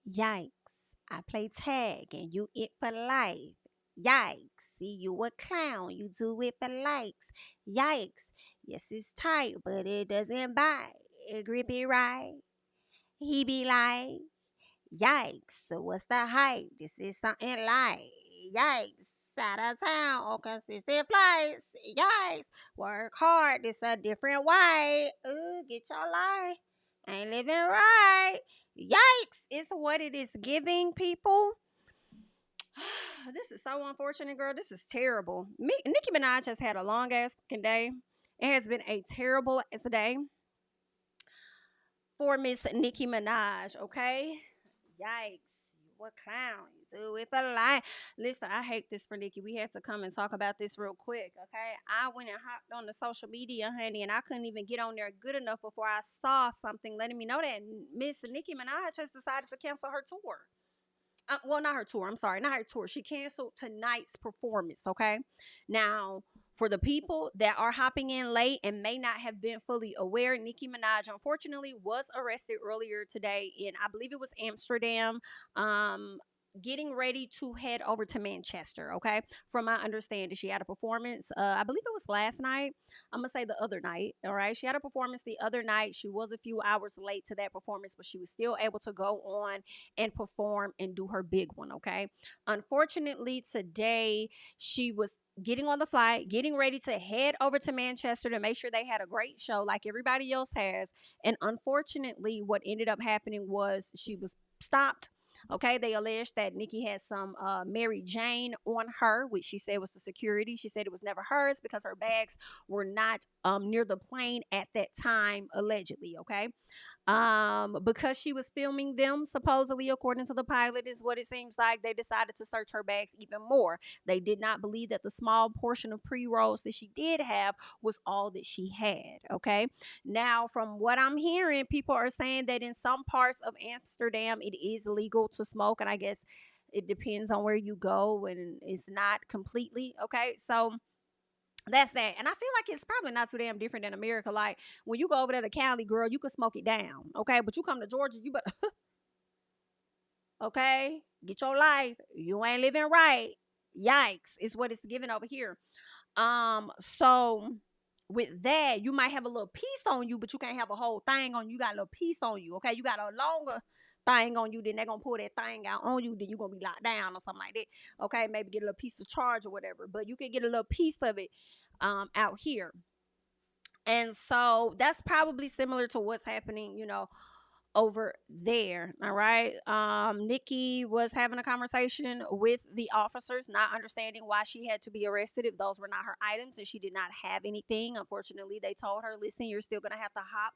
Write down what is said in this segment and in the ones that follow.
Yikes. I play tag and you it for life. Yikes. See you a clown, you do it for likes. Yikes. Yes, it's tight, but it doesn't bite. It grip it right. He be like, yikes. So what's the hype? This is something like, yikes. Out of town on consistent flights. Yikes. Work hard. This a different way. Ooh, get your life. Ain't living right. Yikes. It's what it is giving people. This is so unfortunate, girl. This is terrible. Nicki Minaj has had a long ass fucking day. It has been a terrible ass day for Miss Nicki Minaj, okay? Yikes. What clown? You do it for life. Listen, I hate this for Nicki. We had to come and talk about this real quick, okay? I went and hopped on the social media, honey, and I couldn't even get on there good enough before I saw something letting me know that Miss Nicki Minaj has decided to cancel her tour. Well, not her tour. I'm sorry, not her tour. She canceled tonight's performance. Okay, now for the people that are hopping in late and may not have been fully aware, Nicki Minaj unfortunately was arrested earlier today in, I believe it was Amsterdam. Getting ready to head over to Manchester. Okay, from my understanding, she had a performance. I believe it was last night. I'm gonna say the other night. All right, she had a performance the other night. She was a few hours late to that performance, but she was still able to go on and perform and do her big one. Okay, unfortunately, today she was getting on the flight, getting ready to head over to Manchester to make sure they had a great show like everybody else has. And unfortunately, what ended up happening was she was stopped. Okay, they alleged that Nikki had some Mary Jane on her, which she said was the security. She said it was never hers because her bags were not near the plane at that time, allegedly. Okay, because she was filming them, supposedly according to the pilot, is what it seems like. They decided to search her bags even more. They did not believe that the small portion of pre-rolls that she did have was all that she had. Okay, now from what I'm hearing, people are saying that in some parts of Amsterdam it is legal to smoke, and I guess it depends on where you go, and it's not completely okay. So that's that. And I feel like it's probably not too damn different than America. Like when you go over there to Cali, girl, you can smoke it down. Okay. But you come to Georgia, you better, okay, get your life. You ain't living right. Yikes. Is what it's giving over here. So with that, you might have a little piece on you, but you can't have a whole thing on you. You got a little piece on you. Okay. You got a longer thing on you, then they're gonna pull that thing out on you, then you're gonna be locked down or something like that. Okay, maybe get a little piece of charge or whatever, but you can get a little piece of it out here. And so that's probably similar to what's happening, over there. All right. Nikki was having a conversation with the officers, not understanding why she had to be arrested if those were not her items and she did not have anything. Unfortunately, they told her, listen, you're still gonna have to hop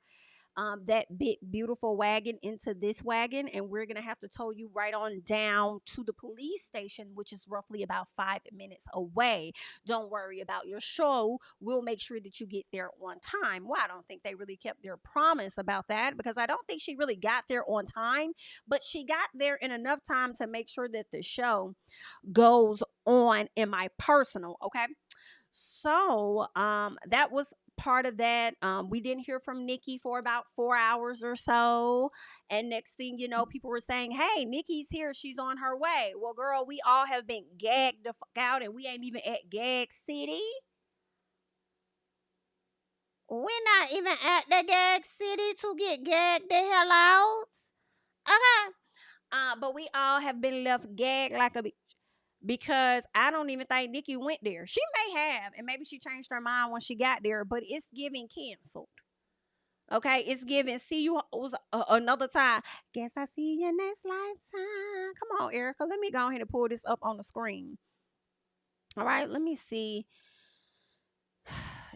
that big beautiful wagon into this wagon, and we're gonna have to tow you right on down to the police station, which is roughly about 5 minutes away. Don't worry about your show, we'll make sure that you get there on time. Well, I don't think they really kept their promise about that, because I don't think she really got there on time, but she got there in enough time to make sure that the show goes on in my personal. Okay, so that was part of that. We didn't hear from Nikki for about 4 hours or so. And next thing you know, people were saying, hey, Nikki's here. She's on her way. Well, girl, we all have been gagged the fuck out, and we ain't even at Gag City. We're not even at the Gag City to get gagged the hell out. Okay. But we all have been left gagged like a, because I don't even think Nikki went there. She may have, and maybe she changed her mind when she got there, but it's giving canceled. Okay, it's giving see you another time. Guess I see you next lifetime. Come on, Erica. Let me go ahead and pull this up on the screen. All right, let me see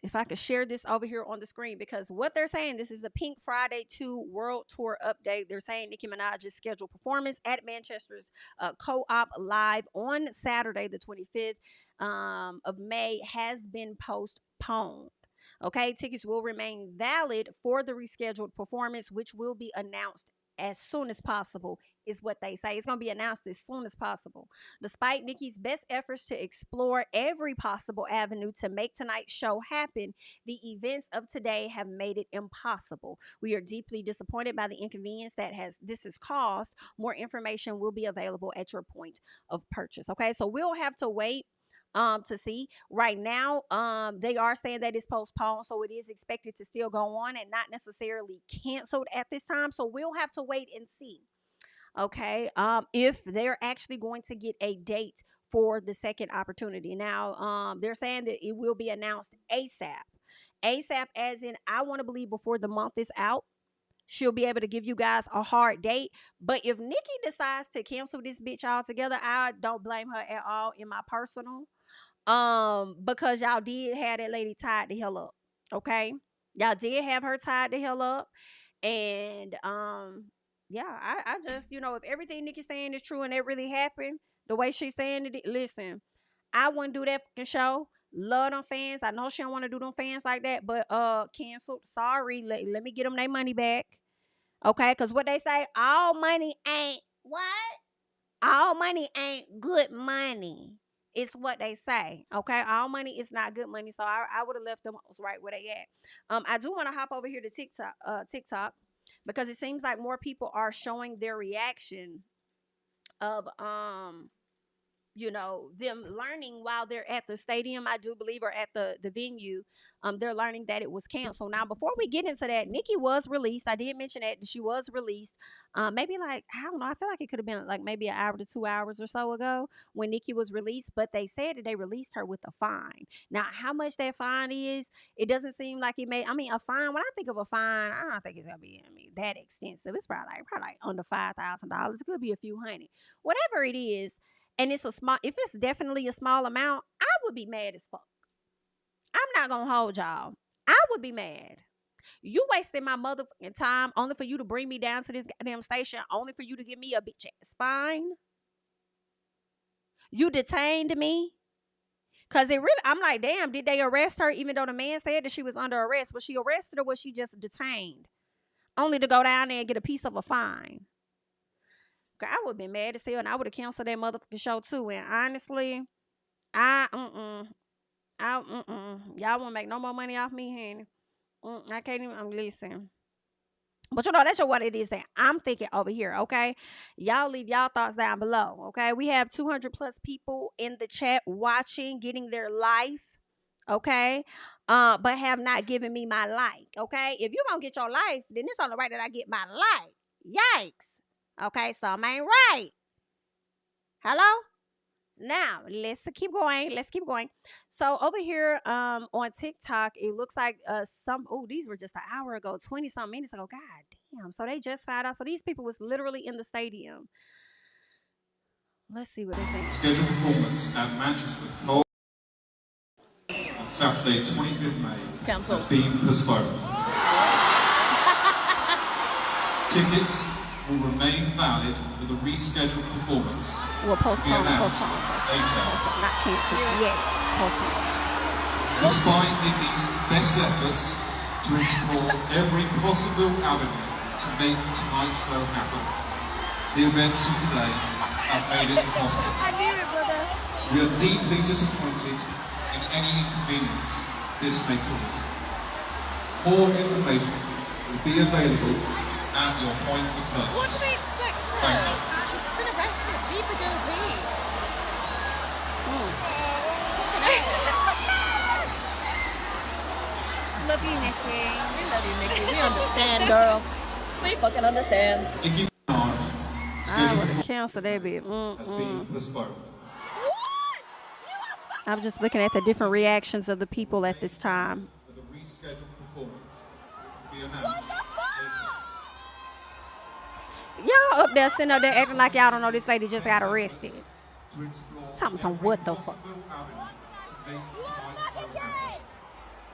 if I could share this over here on the screen, because what they're saying, this is a Pink Friday 2 World Tour update. They're saying Nicki Minaj's scheduled performance at Manchester's Co-op Live on Saturday, the 25th of May, has been postponed. Okay, tickets will remain valid for the rescheduled performance, which will be announced as soon as possible is what they say. It's going to be announced as soon as possible. Despite Nicki's best efforts to explore every possible avenue to make tonight's show happen, the events of today have made it impossible. We are deeply disappointed by the inconvenience this has caused. More information will be available at your point of purchase. Okay, so we'll have to wait to see. Right now they are saying that it's postponed, so it is expected to still go on and not necessarily canceled at this time, so we'll have to wait and see. Okay, if they're actually going to get a date for the second opportunity. Now they're saying that it will be announced ASAP, as in, I want to believe before the month is out she'll be able to give you guys a hard date. But if Nicki decides to cancel this bitch altogether, I don't blame her at all in my personal. Because y'all did have that lady tied the hell up. Okay. Y'all did have her tied the hell up. And yeah, I just, if everything Nicki's saying is true and it really happened, the way she's saying it, listen, I wouldn't do that fucking show. Love them fans. I know she don't want to do them fans like that, but canceled. Sorry. Let me get them their money back. Okay, because what they say, all money ain't what? All money ain't good money. It's what they say. Okay, all money is not good money. So I would have left them right where they at. I do want to hop over here to TikTok, because it seems like more people are showing their reaction of them learning while they're at the stadium, I do believe, or at the venue. They're learning that it was canceled. Now, before we get into that, Nicki was released. I did mention that she was released. Maybe like, I don't know, I feel like it could have been like maybe an hour to 2 hours or so ago when Nicki was released, but they said that they released her with a fine. Now, how much that fine is, it doesn't seem like it may. I mean, a fine, when I think of a fine, I don't think it's gonna be that extensive. It's probably like under $5,000. It could be a few hundred. Whatever it is, and it's if it's definitely a small amount, I would be mad as fuck. I'm not gonna hold y'all. I would be mad. You wasted my motherfucking time only for you to bring me down to this goddamn station, only for you to give me a bitch ass fine. You detained me. Cause I'm like, damn, did they arrest her even though the man said that she was under arrest? Was she arrested or was she just detained? Only to go down there and get a piece of a fine. I would have been mad as hell, and I would have canceled that motherfucking show too. And honestly, y'all won't make no more money off me, honey. I can't even. I'm listening. But that's what it is that I'm thinking over here, okay? Y'all leave y'all thoughts down below, okay? We have 200 plus people in the chat watching, getting their life, okay? But have not given me my like, okay? If you gonna get your life, then it's only right that I get my like. Yikes. Okay, something ain't right. Hello? Now, let's keep going. So over here on TikTok, it looks like these were just an hour ago, 20-something minutes ago. God damn. So they just found out. So these people was literally in the stadium. Let's see what they're saying. Scheduled performance at Manchester on Saturday, 25th May has been postponed. Tickets will remain valid for the rescheduled performance. Well, postponed. Not canceled yet. Postponed. Despite Nicki's best efforts to explore every possible avenue to make tonight's show happen, the events of today have made it impossible. I knew it, brother. We are deeply disappointed in any inconvenience this may cause. More information will be available at your point of purchase. What do we expect her? She's been arrested. Leave the girl be. Love you, Nicki. We love you, Nicki. We understand, girl. We fucking understand. Nicki Minaj, I would have canceled that bit. has been postponed. I'm just looking at the different reactions of the people at this time. For the rescheduled performance to be announced. Y'all up there sitting up there acting like y'all don't know this lady just got arrested. Tell me some what the fuck.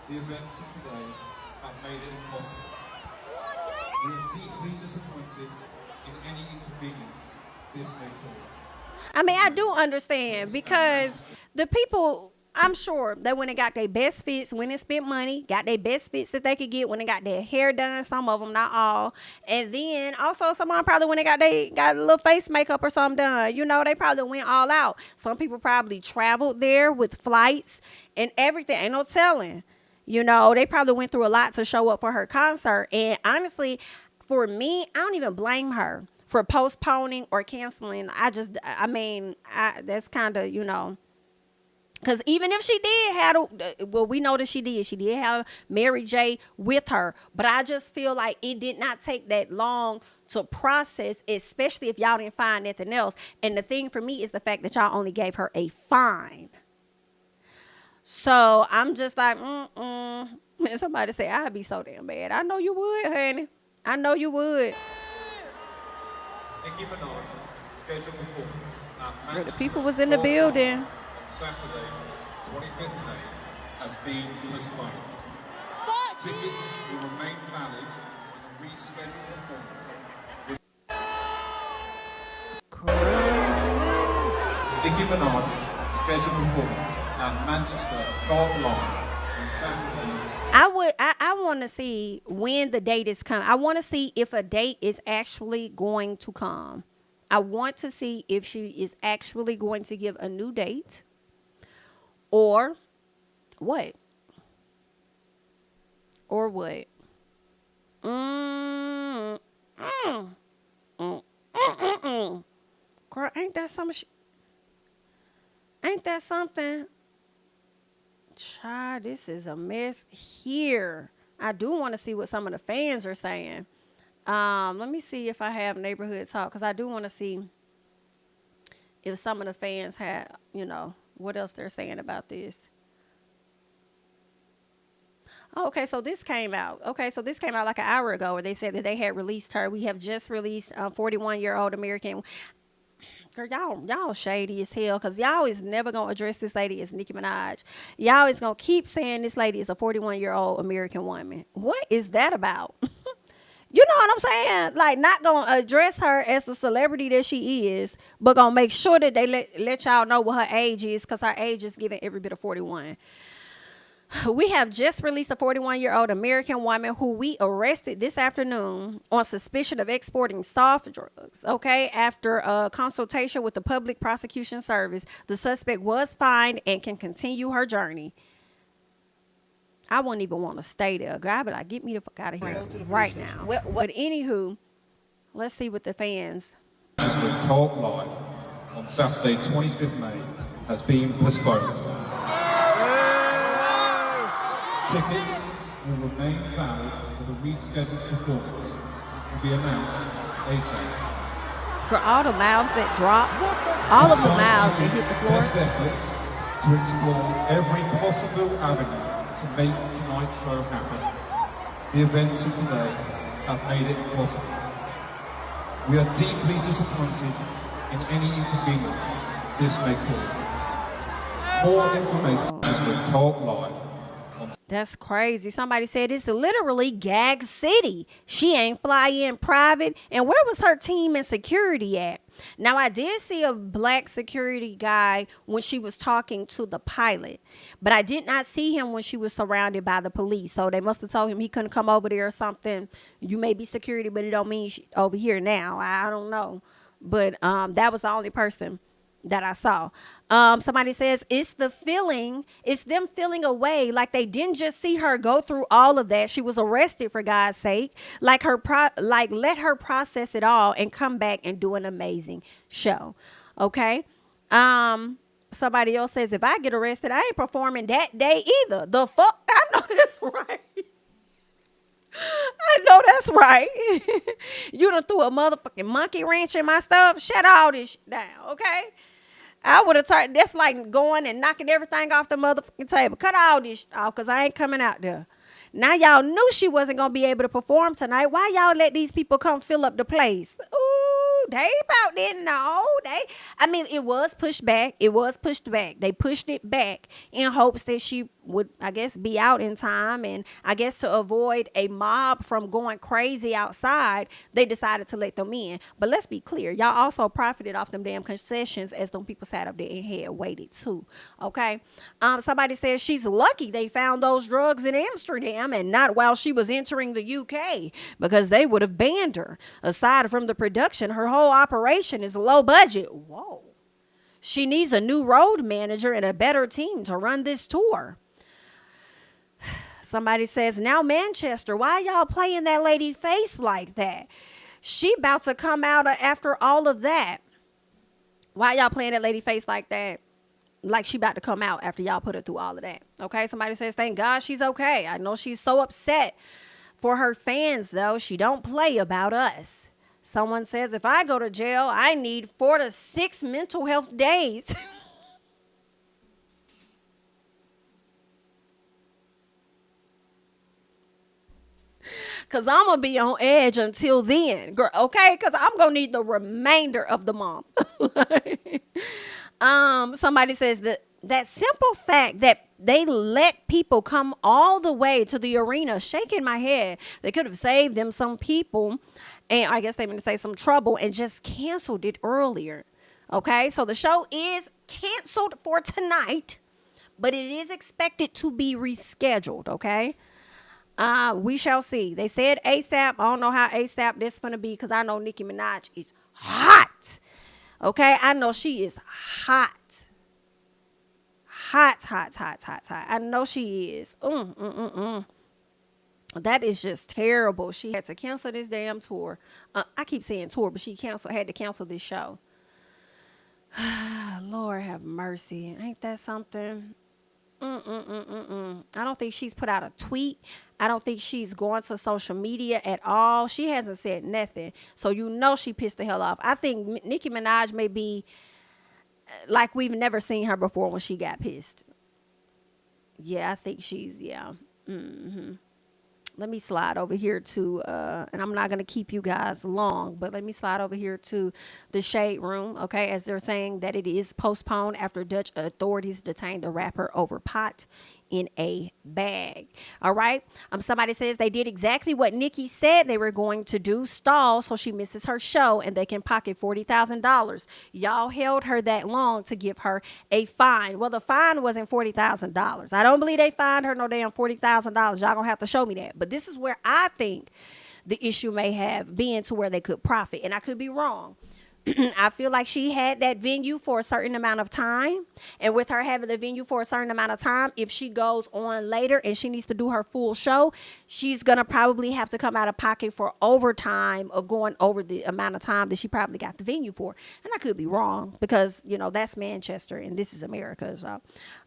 The events of today have made it impossible. We are deeply disappointed in any inconvenience this may cause. I mean, I do understand because the people I'm sure they went and got their best fits, went and spent money, got their best fits that they could get, when they got their hair done, some of them, not all. And then also someone probably when they got a little face makeup or something done. You know, they probably went all out. Some people probably traveled there with flights and everything. Ain't no telling. You know, they probably went through a lot to show up for her concert. And honestly, for me, I don't even blame her for postponing or canceling. That's kind of, you know, because even if she did have, well, we know that she did have Mary J with her. But I just feel like it did not take that long to process, especially if y'all didn't find nothing else. And the thing for me is the fact that y'all only gave her a fine. So I'm just like, And somebody say, I'd be so damn bad. I know you would, honey. I know you would. Nicki Minaj's scheduled performance at The Manchester people was in the building. on Saturday, 25th May, has been postponed. Tickets will remain valid in a rescheduled performance. Nicki Minaj's scheduled performance at Manchester Line on Saturday. I want to see when the date is coming. I want to see if a date is actually going to come. I want to see if she is actually going to give a new date or what? Or what? Girl, ain't that something? Child, this is a mess here. I do want to see what some of the fans are saying. Let me see if I have neighborhood talk, because I do want to see if some of the fans have, you know, what else they're saying about this. Okay, so this came out. Like an hour ago, where they said that they had released her. We have just released a 41-year-old American. Girl, y'all shady as hell, because y'all is never going to address this lady as Nicki Minaj. Y'all is going to keep saying this lady is a 41-year-old American woman. What is that about? You know what I'm saying? Like, not going to address her as the celebrity that she is, but going to make sure that they let y'all know what her age is, because her age is giving every bit of 41. We have just released a 41-year-old American woman who we arrested this afternoon on suspicion of exporting soft drugs, okay? After a consultation with the Public Prosecution Service, the suspect was fined and can continue her journey. I wouldn't even want to stay there. Girl, I'd be like, get me the fuck out of here right now. But anywho, let's see what the fans. Cult Live on Saturday, 25th May, has been postponed. Tickets will remain valid for the rescheduled performance, which will be announced ASAP. For all the mouths that dropped, all of the mouths that hit the floor. Best efforts to explore every possible avenue to make tonight's show happen. The events of today have made it possible. We are deeply disappointed in any inconvenience this may cause. More information is with Cult Live. That's crazy. Somebody said it's literally Gag City. She ain't fly in private. And where was her team and security at? Now, I did see a black security guy when she was talking to the pilot, but I did not see him when she was surrounded by the police. So they must have told him he couldn't come over there or something. You may be security, but it don't mean she over here now. I don't know. But that was the only person that I saw. Somebody says it's them feeling away, like they didn't just see her go through all of that. She was arrested, for God's sake. Let her process it all and come back and do an amazing show. Okay. Somebody else says, if I get arrested, I ain't performing that day either. The fuck? I know that's right. I know that's right. You done threw a motherfucking monkey wrench in my stuff. Shut all this shit down, okay? I would have turned. That's like going and knocking everything off the motherfucking table. Cut all this off, because I ain't coming out there. Now y'all knew she wasn't going to be able to perform tonight. Why y'all let these people come fill up the place? Ooh, they about didn't know. It was pushed back. They pushed it back in hopes that she would, I guess, be out in time. And I guess to avoid a mob from going crazy outside, they decided to let them in. But let's be clear, y'all also profited off them damn concessions as them people sat up there and had waited too. Okay. Somebody says she's lucky they found those drugs in Amsterdam and not while she was entering the UK, because they would have banned her. Aside from the production, her whole operation is low budget. Whoa. She needs a new road manager and a better team to run this tour. Somebody says, now Manchester, why y'all playing that lady face like that? She about to come out after all of that. Why y'all playing that lady face like that? Like she about to come out after y'all put her through all of that. Okay, somebody says, thank God she's okay. I know she's so upset for her fans, though. She don't play about us. Someone says, if I go to jail, I need 4 to 6 mental health days. Because I'm going to be on edge until then, girl, okay? Because I'm going to need the remainder of the month. Somebody says that simple fact that they let people come all the way to the arena, shaking my head. They could have saved them some people, and I guess they meant to say some trouble, and just canceled it earlier. Okay, so the show is canceled for tonight, but it is expected to be rescheduled. Okay, we shall see. They said ASAP. I don't know how ASAP this is gonna be, because I know Nicki Minaj is hot. Okay, I know she is hot. Hot. I know she is. That is just terrible. She had to cancel this damn tour. I keep saying tour, but she had to cancel this show. Lord have mercy. Ain't that something? I don't think she's put out a tweet. I don't think she's going to social media at all. She hasn't said nothing. So you know she pissed the hell off. I think Nicki Minaj may be like we've never seen her before when she got pissed. Yeah, I think she's, yeah. Let me slide over here to, and I'm not going to keep you guys long, but let me slide over here to the Shade Room, okay, as they're saying that it is postponed after Dutch authorities detained the rapper over pot in a bag. All right. Somebody says they did exactly what Nicki said they were going to do, stall so she misses her show and they can pocket $40,000. Y'all held her that long to give her a fine. Well, the fine wasn't $40,000. I don't believe they fined her no damn $40,000. Y'all gonna have to show me that. But this is where I think the issue may have been, to where they could profit, and I could be wrong. I feel like she had that venue for a certain amount of time. And with her having the venue for a certain amount of time, if she goes on later and she needs to do her full show, she's going to probably have to come out of pocket for overtime of going over the amount of time that she probably got the venue for. And I could be wrong, because, you know, that's Manchester and this is America. So,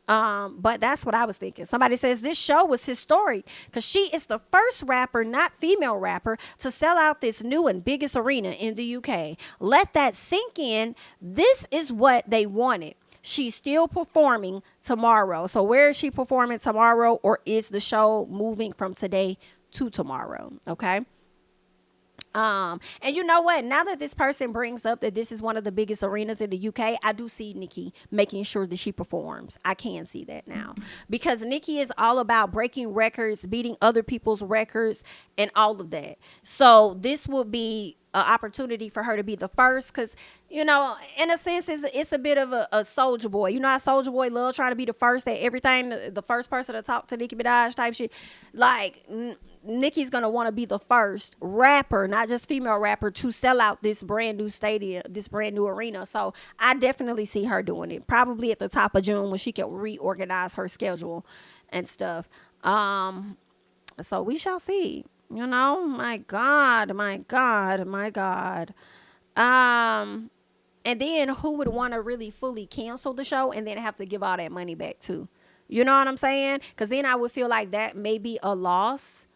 but that's what I was thinking. Somebody says this show was historic because she is the first rapper, not female rapper, to sell out this new and biggest arena in the UK. Let that sink in. This is what they wanted. She's still performing tomorrow. So where is she performing tomorrow, or is the show moving from today to tomorrow? Okay. And you know what? Now that this person brings up that this is one of the biggest arenas in the UK, I do see Nicki making sure that she performs. I can see that now, because Nicki is all about breaking records, beating other people's records, and all of that. So this will be an opportunity for her to be the first, because, you know, in a sense, it's a bit of a soldier boy. You know how Soldier Boy love trying to be the first at everything, the first person to talk to Nicki Minaj type shit. Like, Nicki's gonna want to be the first rapper, not just female rapper, to sell out this brand new stadium, this brand new arena. So I definitely see her doing it, probably at the top of June when she can reorganize her schedule and stuff. So we shall see. You know, my God. And then who would want to really fully cancel the show and then have to give all that money back too? You know what I'm saying? Because then I would feel like that may be a loss.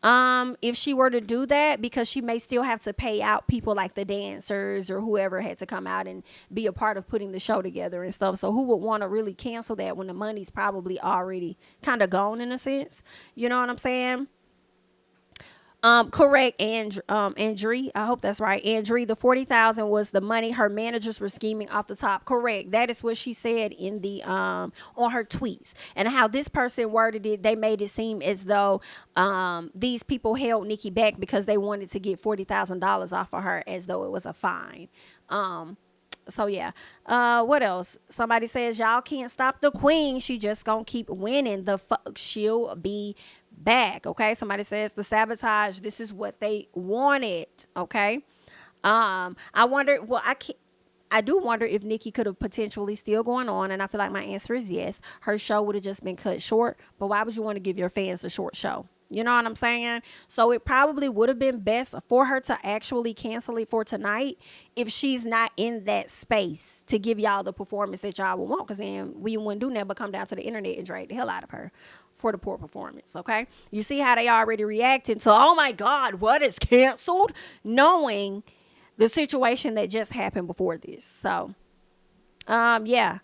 If she were to do that, because she may still have to pay out people like the dancers or whoever had to come out and be a part of putting the show together and stuff. So who would want to really cancel that when the money's probably already kind of gone, in a sense? You know what I'm saying? Correct, Andri. I hope that's right. Andri, the 40,000 was the money her managers were scheming off the top. Correct. That is what she said in the on her tweets. And how this person worded it, they made it seem as though these people held Nicki back because they wanted to get $40,000 off of her, as though it was a fine. So yeah. What else? Somebody says y'all can't stop the queen. She just gonna keep winning. The fuck she'll be back. Okay. Somebody says the sabotage. This is what they wanted. Okay. I wonder. Well, I can't. I do wonder if Nicki could have potentially still going on, and I feel like my answer is yes. Her show would have just been cut short. But why would you want to give your fans a short show? You know what I'm saying? So it probably would have been best for her to actually cancel it for tonight if she's not in that space to give y'all the performance that y'all would want. Because then we wouldn't do nothing but come down to the internet and drag the hell out of her for the poor performance. Okay? You see how they already reacting to, oh my God, what is canceled? Knowing the situation that just happened before this. So, yeah.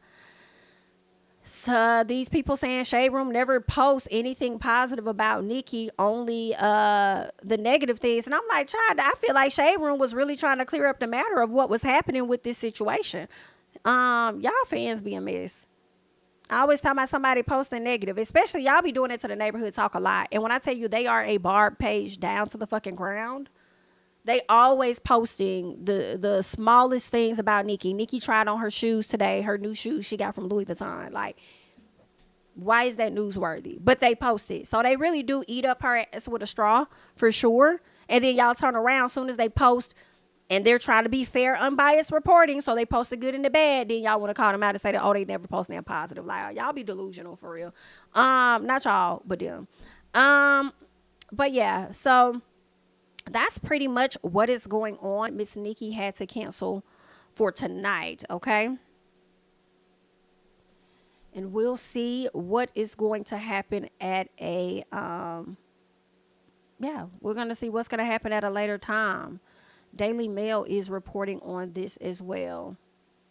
So these people saying Shade Room never posts anything positive about Nicki, only the negative things. And I'm like, child, I feel like Shade Room was really trying to clear up the matter of what was happening with this situation. Y'all fans be a mess. I always talk about somebody posting negative, especially y'all be doing it to the neighborhood talk a lot. And when I tell you they are a barb page down to the fucking ground, they always posting the smallest things about Nicki. Nicki tried on her shoes today, her new shoes she got from Louis Vuitton. Like, why is that newsworthy? But they post it. So they really do eat up her ass with a straw, for sure. And then y'all turn around as soon as they post, and they're trying to be fair, unbiased reporting. So they post the good and the bad. Then y'all want to call them out and say that, oh, they never post nothing positive. Like, y'all be delusional for real. Not y'all, but them. But yeah, so that's pretty much what is going on. Miss Nicki had to cancel for tonight, okay? And we'll see what is going to happen at a, yeah, we're going to see what's going to happen at a later time. Daily Mail is reporting on this as well.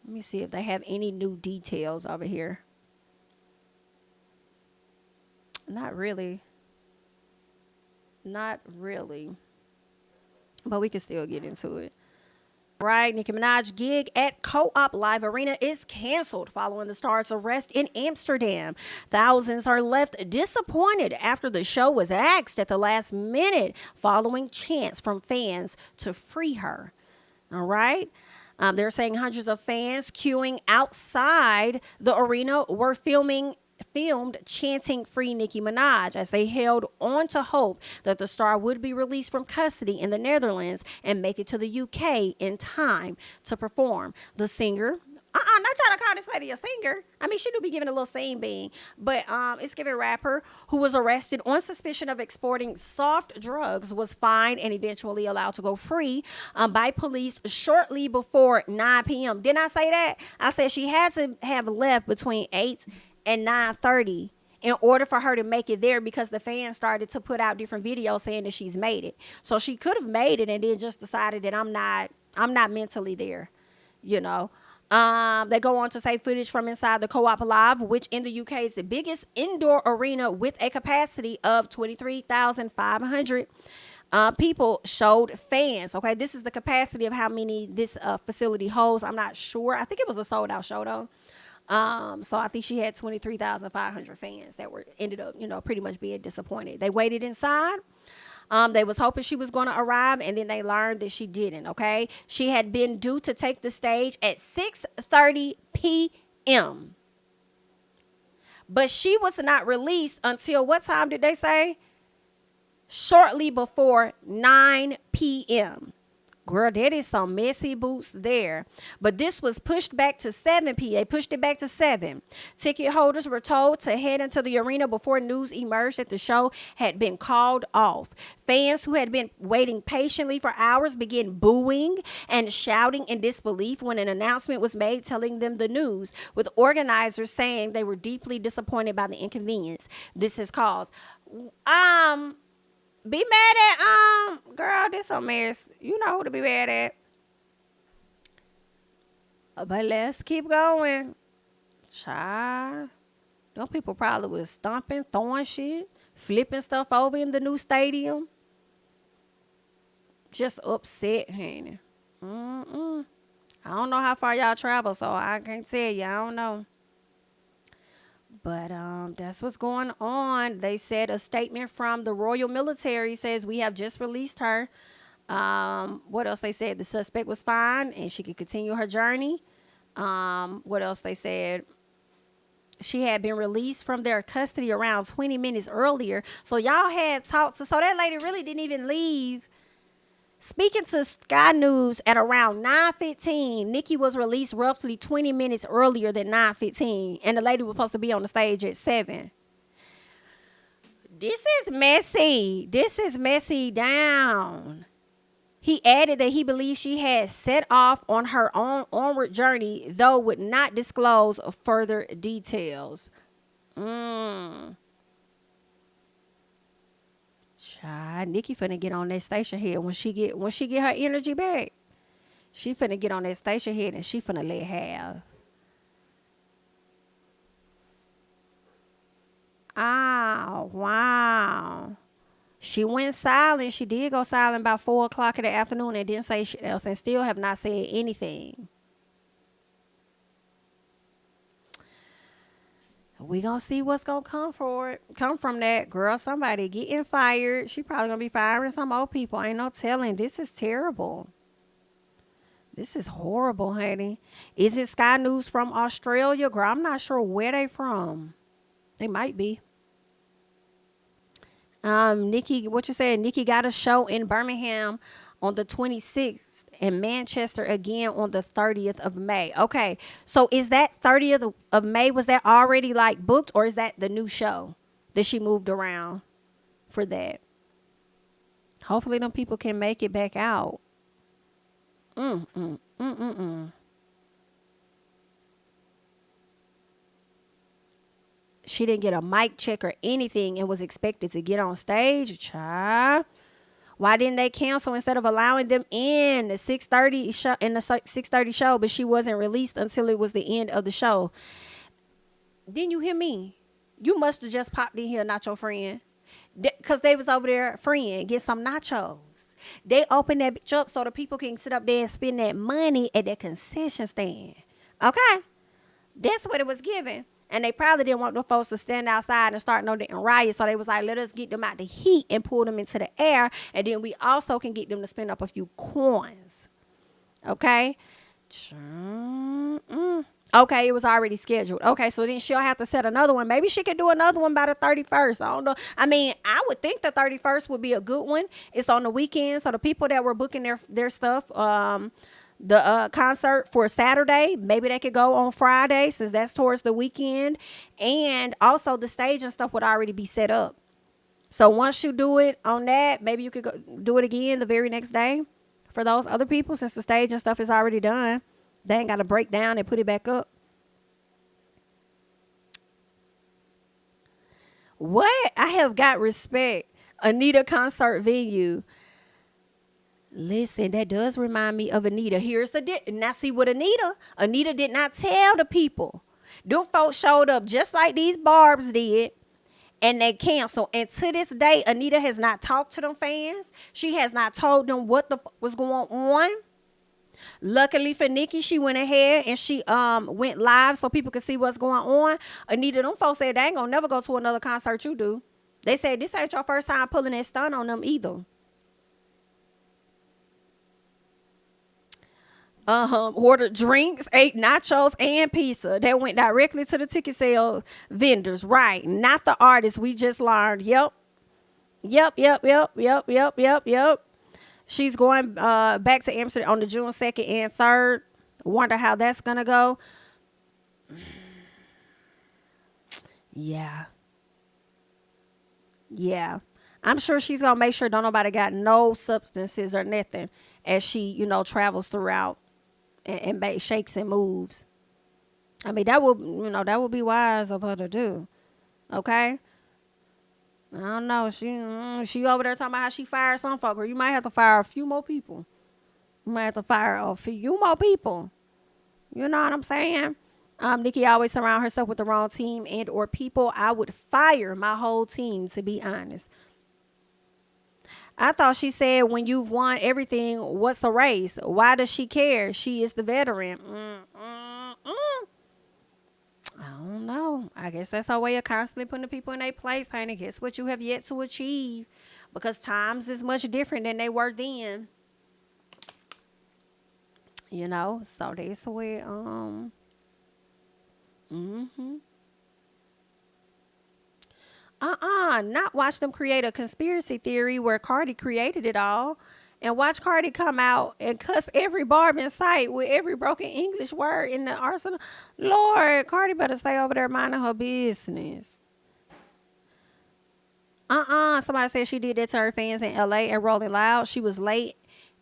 Let me see if they have any new details over here. Not really. Not really. But we can still get into it. Right, Nicki Minaj gig at Co-op Live Arena is canceled following the star's arrest in Amsterdam. Thousands are left disappointed after the show was axed at the last minute following chants from fans to free her. All right. They're saying hundreds of fans queuing outside the arena were filmed chanting "Free Nicki Minaj" as they held on to hope that the star would be released from custody in the Netherlands and make it to the UK in time to perform. The singer, not trying to call this lady a singer. I mean, she do be giving a little sing being, but it's giving rapper who was arrested on suspicion of exporting soft drugs was fined and eventually allowed to go free by police shortly before 9 p.m. Didn't I say that? I said she had to have left between 8 and 9:30 in order for her to make it there, because the fans started to put out different videos saying that she's made it. So she could have made it and then just decided that I'm not mentally there, you know. They go on to say footage from inside the Co-op Live, which in the UK is the biggest indoor arena with a capacity of 23,500 people, showed fans. Okay, this is the capacity of how many this facility holds. I'm not sure. I think it was a sold out show though. So I think she had 23,500 fans that ended up, pretty much being disappointed. They waited inside. They was hoping she was going to arrive, and then they learned that she didn't. Okay, she had been due to take the stage at 6:30 p.m. But she was not released until what time did they say? Shortly before 9 p.m. Girl, that is some messy boots there. But this was pushed back to 7 p.m. They pushed it back to 7. Ticket holders were told to head into the arena before news emerged that the show had been called off. Fans who had been waiting patiently for hours began booing and shouting in disbelief when an announcement was made telling them the news, with organizers saying they were deeply disappointed by the inconvenience this has caused. Be mad at, girl, this a mess. You know who to be mad at. But let's keep going. Child. Them people probably was stomping, throwing shit, flipping stuff over in the new stadium. Just upset, honey. Mm-mm. I don't know how far y'all travel, so I can't tell you. I don't know. But that's what's going on. They said a statement from the Royal Military says we have just released her. What else they said? The suspect was fine and she could continue her journey. What else they said? She had been released from their custody around 20 minutes earlier. So y'all had talked to, so that lady really didn't even leave. Speaking to Sky News at around 9:15, Nicki was released roughly 20 minutes earlier than 9:15, and the lady was supposed to be on the stage at 7. This is messy. This is messy down. He added that he believes she had set off on her own onward journey, though would not disclose further details. Child, Nicki finna get on that station head when she get her energy back. She finna get on that station head and she finna let have. Oh, wow. She went silent. She did go silent about 4 o'clock in the afternoon and didn't say shit else and still have not said anything. We gonna see what's gonna come from that. Girl, somebody getting fired. She probably gonna be firing some old people. Ain't no telling. This is terrible. This is horrible, honey. Is it Sky News from Australia? Girl, I'm not sure where they from. They might be. Nicki, what you said? Nicki got a show in Birmingham on the 26th and Manchester again on the 30th of May. Okay, so is that 30th of May, was that already like booked, or is that the new show that she moved around for that? Hopefully them people can make it back out. She didn't get a mic check or anything and was expected to get on stage. Child. Why didn't they cancel instead of allowing them in the 6:30 show, in the 6:30 show, but she wasn't released until it was the end of the show? Didn't you hear me? You must have just popped in here, not your friend. Because they was over there, friend, get some nachos. They opened that bitch up so the people can sit up there and spend that money at that concession stand. Okay? That's what it was given. And they probably didn't want the folks to stand outside and start no damn riot. So they was like, let us get them out the heat and pull them into the air. And then we also can get them to spend up a few coins. Okay? Okay, it was already scheduled. Okay, so then she'll have to set another one. Maybe she could do another one by the 31st. I don't know. I mean, I would think the 31st would be a good one. It's on the weekend. So the people that were booking their stuff, the concert for Saturday, maybe they could go on Friday since that's towards the weekend. And also the stage and stuff would already be set up. So once you do it on that, maybe you could go do it again the very next day for those other people, since the stage and stuff is already done. They ain't got to break down and put it back up. What? I have got respect. Anita concert venue. Listen, that does remind me of Anita. Here's the now see what Anita did not tell the people. Them folks showed up just like these barbs did, and they canceled. And to this day, Anita has not talked to them fans. She has not told them what the fuck was going on. Luckily for Nicki, she went ahead and she went live so people could see what's going on. Anita, them folks said they ain't gonna never go to another concert you do. They said this ain't your first time pulling that stunt on them either. Ordered drinks, ate nachos and pizza. They went directly to the ticket sale vendors, right? Not the artists. We just learned. Yep. She's going back to Amsterdam on the June 2nd and 3rd. Wonder how that's gonna go. Yeah. I'm sure she's gonna make sure don't nobody got no substances or nothing as she, travels throughout and make shakes and moves. I mean, that would be wise of her to do. Okay. I don't know. She over there talking about how she fired some folk. Or you might have to fire a few more people. You might have to fire a few more people. You know what I'm saying? Nicki always surround herself with the wrong team and or people. I would fire my whole team, to be honest. I thought she said when you've won everything, what's the race? Why does she care? She is the veteran. I don't know. I guess that's her way of constantly putting the people in their place, honey. Guess what you have yet to achieve? Because times is much different than they were then. You know, so that's the way. Not watch them create a conspiracy theory where Cardi created it all. And watch Cardi come out and cuss every barb in sight with every broken English word in the arsenal. Lord, Cardi better stay over there minding her business. Somebody said she did that to her fans in LA and Rolling Loud. She was late,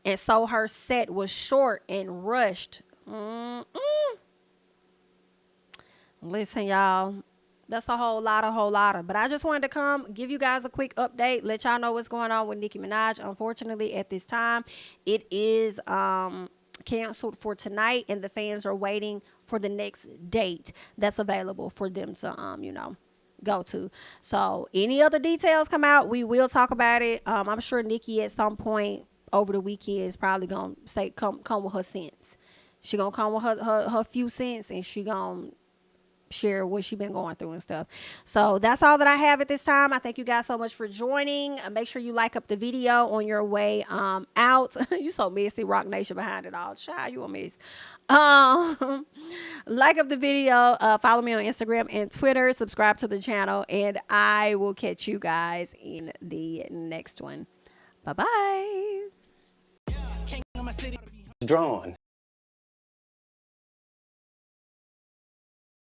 and so her set was short and rushed. Listen, y'all. That's a whole lot of. But I just wanted to come give you guys a quick update, let y'all know what's going on with Nicki Minaj. Unfortunately, at this time, it is canceled for tonight, and the fans are waiting for the next date that's available for them to, go to. So any other details come out, we will talk about it. I'm sure Nicki at some point over the weekend is probably gonna say come with her cents. She gonna come with her few cents, and she gonna share what she been going through and stuff. So that's all that I have at this time. I thank you guys so much for joining. Make sure you like up the video on your way out. You so messy, Rock Nation behind it all. Child, you a mess. Like up the video, follow me on Instagram and Twitter, subscribe to the channel, and I will catch you guys in the next one. Bye bye. Drawn.